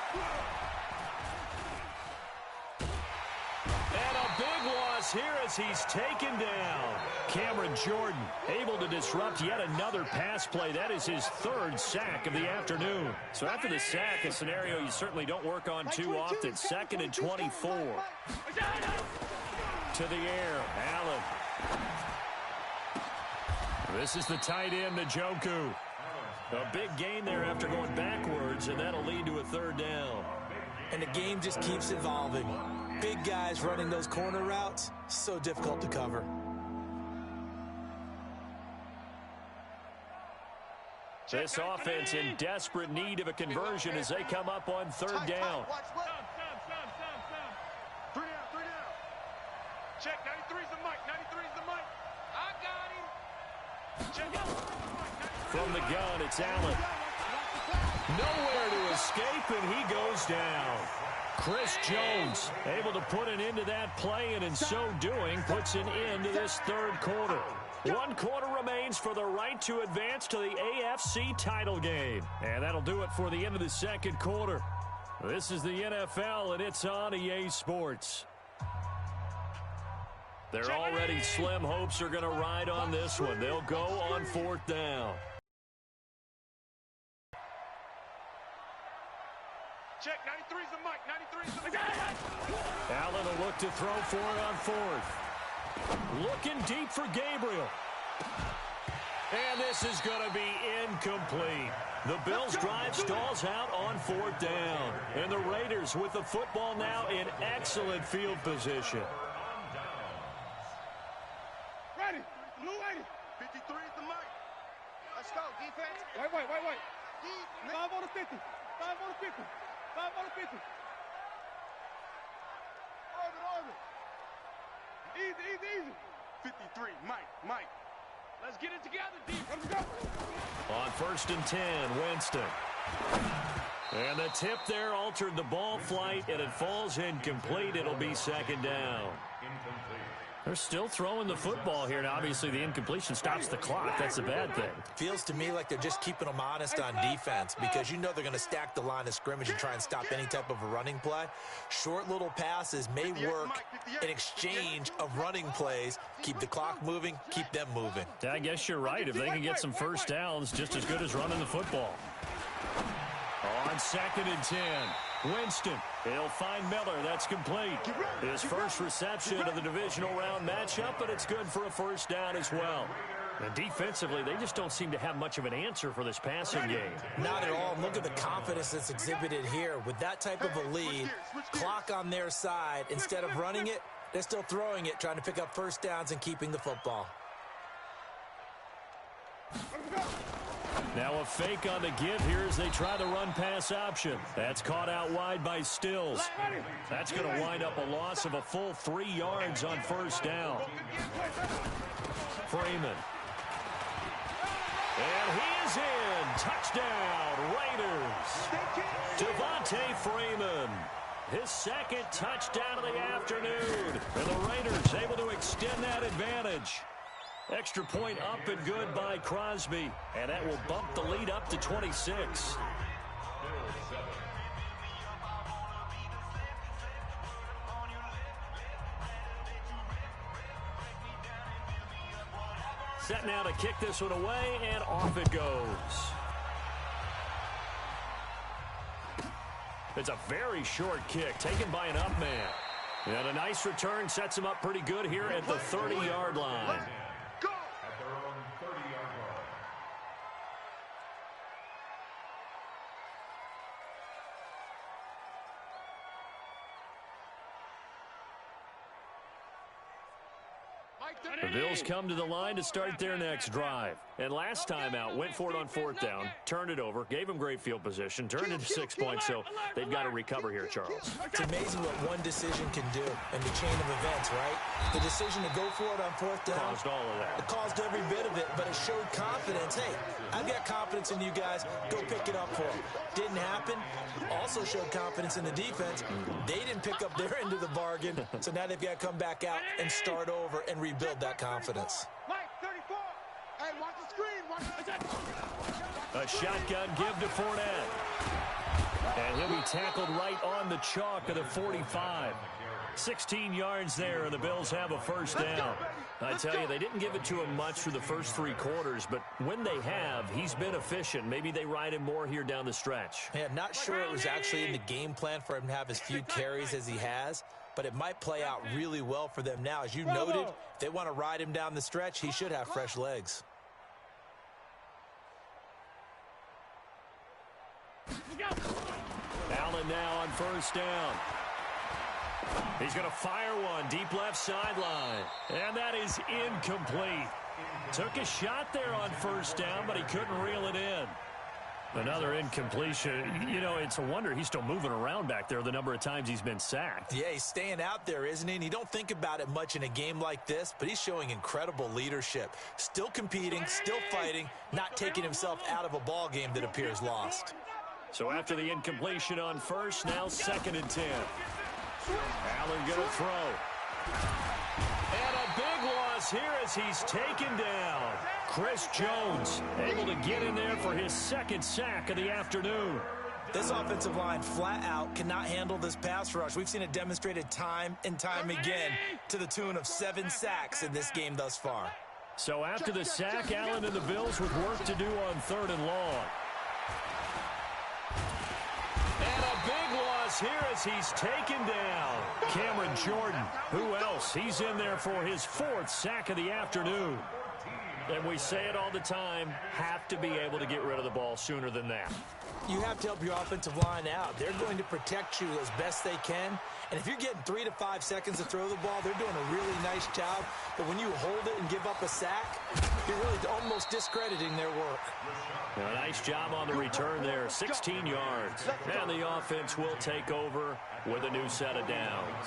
And a big loss here as he's taken down. Cameron Jordan able to disrupt yet another pass play. That is his 3rd sack of the afternoon. So after the sack, a scenario you certainly don't work on too often. 2nd and 24. To the air, Allen. This is the tight end, Njoku. A big gain there after going backwards, and that'll lead to a 3rd down. And the game just keeps evolving. Big guys running those corner routes, so difficult to cover. This offense in desperate need of a conversion as they come up on 3rd down. Three down. Check, 93's the mic. 93's the mic. I got him. Check. From the gun, it's Allen. Nowhere to escape, and he goes down. Chris Jones able to put an end to that play, and in so doing, puts an end to this 3rd quarter. 1 quarter remains for the right to advance to the AFC title game. And that'll do it for the end of the 2nd quarter. This is the NFL, and it's on EA Sports. Their already slim hopes are going to ride on this one. They'll go on 4th down. Check, 93's the mic. 93's the mic. Allen will look to throw for it on 4th. Looking deep for Gabriel. And this is going to be incomplete. The Bills' drive stalls out on 4th down. And the Raiders with the football now in excellent field position. Ready. Blue 80. 53 is the mic. Let's go, defense. Wait. 5 on the 50. 5 on the 50. 5 on the 50. Orbit. Easy. 53, Mike. Let's get it together, D. Let's go. On 1st and 10, Winston. And the tip there altered the ball flight, and it falls incomplete. It'll be second down. They're still throwing the football here, and obviously the incompletion stops the clock. That's a bad thing. Feels to me like they're just keeping them honest on defense because you know they're going to stack the line of scrimmage and try and stop any type of a running play. Short little passes may work in exchange of running plays. Keep the clock moving, keep them moving. Yeah, I guess you're right. If they can get some first downs, just as good as running the football. On 2nd and 10. Winston, he'll find Miller. That's complete. His first reception of the divisional round matchup, but it's good for a first down as well. And defensively, they just don't seem to have much of an answer for this passing game. Not at all. Look at the confidence that's exhibited here. With that type of a lead, clock on their side, instead of running it, they're still throwing it, trying to pick up first downs and keeping the football. Now a fake on the give here as they try the run-pass option. That's caught out wide by Stills. That's going to wind up a loss of a full 3 yards on first down. Freeman. And he is in. Touchdown, Raiders. Devontae Freeman. His second touchdown of the afternoon. And the Raiders able to extend that advantage. Extra point up and good by Crosby. And that will bump the lead up to 26. Set now to kick this one away, and off it goes. It's a very short kick taken by an up man. And a nice return sets him up pretty good here at the 30-yard line. At their own 30-yard line. The Bills come to the line to start their next drive. And last time out, went for it on 4th down, turned it over, gave them great field position, turned into 6 points, so they've got to recover here, Charles. It's amazing what one decision can do in the chain of events, right? The decision to go for it on 4th down. Caused all of that. It caused every bit of it, but it showed confidence. Hey, I've got confidence in you guys. Go pick it up for them. Didn't happen. Also showed confidence in the defense. They didn't pick up their end of the bargain, so now they've got to come back out and start over and rebuild that confidence. Mike, 34. Hey, watch the screen. Watch the A shotgun give to Fournette. And he'll be tackled right on the chalk of the 45. 16 yards there, and the Bills have a first down. I tell you, they didn't give it to him much through the first 3 quarters, but when they have, he's been efficient. Maybe they ride him more here down the stretch. Hey, I'm not sure it was actually in the game plan for him to have as few carries as he has, but it might play out really well for them now. As you noted, if they want to ride him down the stretch, he should have fresh legs. Allen now on first down. He's going to fire one deep left sideline. And that is incomplete. Took a shot there on first down, but he couldn't reel it in. Another incompletion. You know, it's a wonder he's still moving around back there the number of times he's been sacked. Yeah, he's staying out there, isn't he? And you don't think about it much in a game like this, but he's showing incredible leadership. Still competing, still fighting, not taking himself out of a ball game that appears lost. So after the incompletion on first, now 2nd and 10. Allen going to throw. And a big loss here as he's taken down. Chris Jones able to get in there for his 2nd sack of the afternoon. This offensive line flat out cannot handle this pass rush. We've seen it demonstrated time and time again to the tune of 7 sacks in this game thus far. So after the sack, Allen and the Bills with work to do on 3rd and long. And a big loss here as he's taken down. Cameron Jordan, who else? He's in there for his 4th sack of the afternoon. And we say it all the time, have to be able to get rid of the ball sooner than that. You have to help your offensive line out. They're going to protect you as best they can. And if you're getting 3 to 5 seconds to throw the ball, they're doing a really nice job. But when you hold it and give up a sack, you're really almost discrediting their work. A nice job on the return there, 16 yards. And the offense will take over with a new set of downs.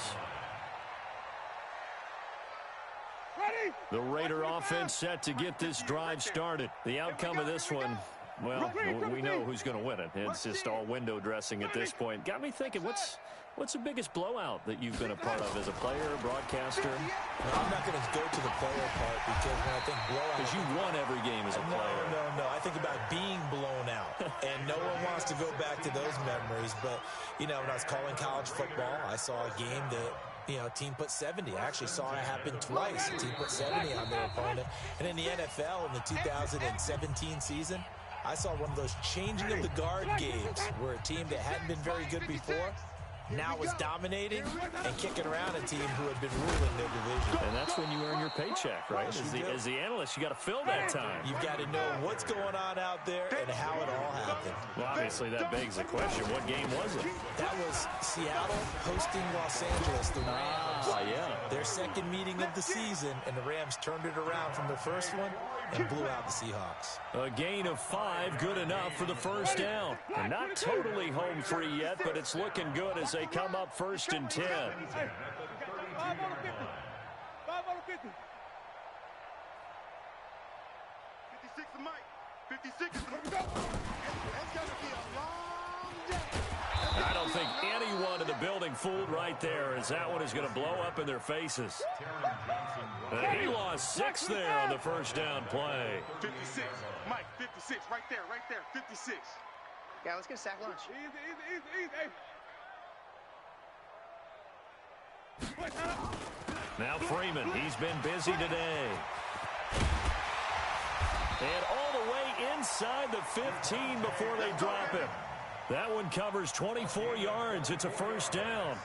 The Raider offense set to get this drive started. The outcome of this one, Well, we know who's going to win it. It's just all window dressing at this point. Got me thinking, what's the biggest blowout that you've been a part of as a player, broadcaster? No, I'm not going to go to the player part because when I think blowout... Because you won every game as a player. No. I think about being blown out. And no one wants to go back to those memories. But, you know, when I was calling college football, I saw a game that... team put 70. I actually saw it happen twice. A team put 70 on their opponent. And in the NFL, in the 2017 season, I saw one of those changing of the guard games where a team that hadn't been very good before now was dominating and kicking around a team who had been ruling their division. And that's when you earn your paycheck, right? As the analyst, you got to fill that time. You've got to know what's going on out there and how it all happened. Well, obviously, that begs the question, what game was it? That was Seattle hosting Los Angeles, the Rams. Yeah. Their second meeting of the season, and the Rams turned it around from the first one and blew out the Seahawks. A gain of 5, good enough for the first down. And not totally home free yet, but it's looking good as they come up 1st and 10. 5 on the 50. 5 on the 50. 56 to Mike. 56 is the go. It's going to be a long day. I don't think anyone in the building fooled right there, as that one is going to blow up in their faces. He lost 6 there on the first down play. 56. Mike, 56. Right there. 56. Yeah, let's get a sack lunch. Easy. Now Freeman, he's been busy today. And all the way inside the 15 before they drop him. That one covers 24 yards. It's a first down.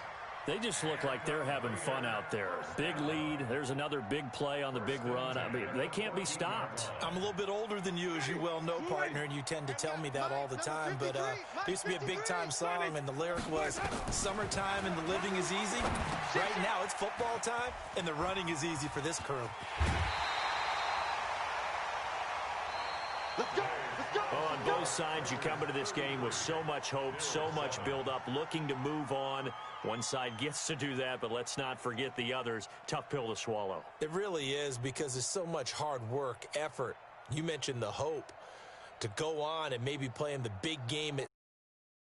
They just look like they're having fun out there. Big lead. There's another big play on the big run. I mean, they can't be stopped. I'm a little bit older than you, as you well know, partner, and you tend to tell me that all the time. But there used to be a big-time song, and the lyric was, "Summertime and the living is easy." Right now, it's football time, and the running is easy for this crew. Let's go. On both sides, you come into this game with so much hope, so much build-up, looking to move on. One side gets to do that, but let's not forget the others. Tough pill to swallow. It really is, because there's so much hard work, effort. You mentioned the hope to go on and maybe play in the big game